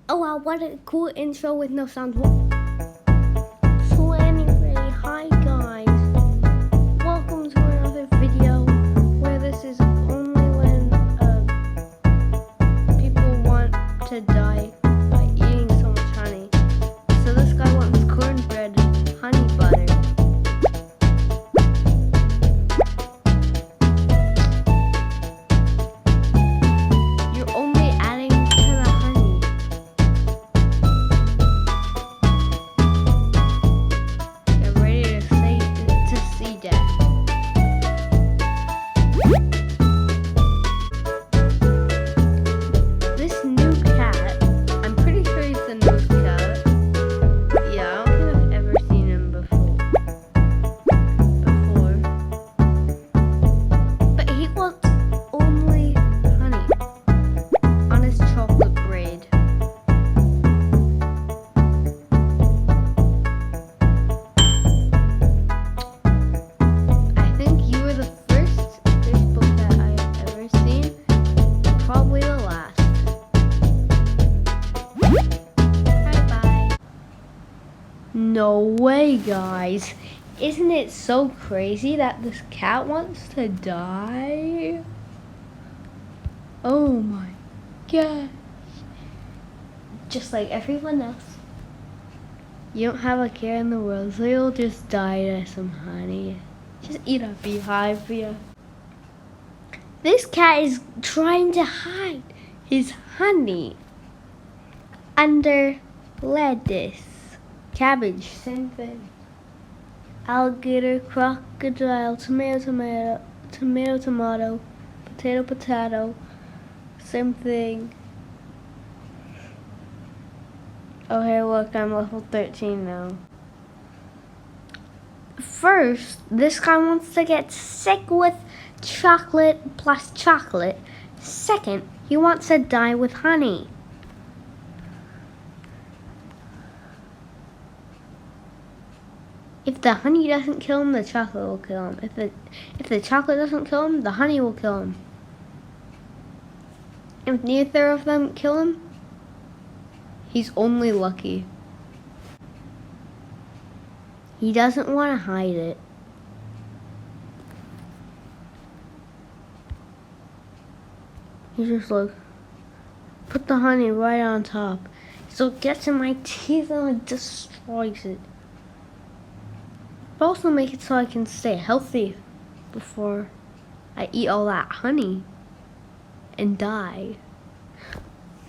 Oh wow, what a cool intro with no sound. So anyway, hi guys. Welcome to another video where this is only when people want to die by eating so much honey. So this guy wants cornbread, honey butter. You're only adding to the honey. Get ready to see death. This new cat, I'm pretty sure he's the nose cat. Yeah, I don't think I've ever seen him before. But he wants only honey on his chocolate braid. I think you were the first Facebook cat I've ever seen, and probably the last. Bye. No way, guys. Isn't it so crazy that this cat wants to die? Oh my gosh. Just like everyone else. You don't have a care in the world, so you'll just die to some honey. Just eat a beehive, yeah. This cat is trying to hide his honey under lettuce. Cabbage, same thing. Alligator, crocodile, tomato, potato, same thing. Oh, hey, look, I'm level 13 now. First, this guy wants to get sick with chocolate plus chocolate. Second, he wants to die with honey. If the honey doesn't kill him, the chocolate will kill him. If the chocolate doesn't kill him, the honey will kill him. If neither of them kill him, he's only lucky. He doesn't want to hide it. He's just like, put the honey right on top. So it gets in my teeth and it destroys it. But also make it so I can stay healthy before I eat all that honey and die.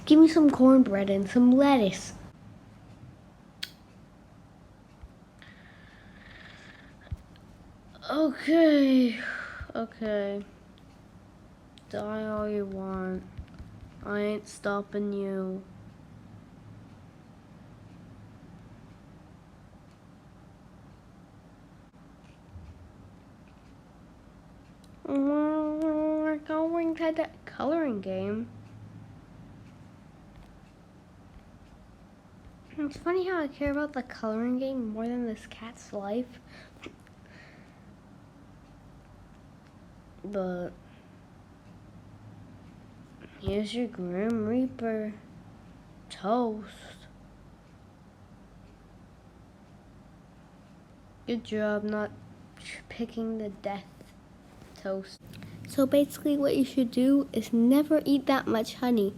Give me some cornbread and some lettuce. Okay. Die all you want. I ain't stopping you. We're going to the coloring game. It's funny how I care about the coloring game more than this cat's life. But here's your Grim Reaper toast. Good job not picking the death toast. So basically what you should do is never eat that much honey.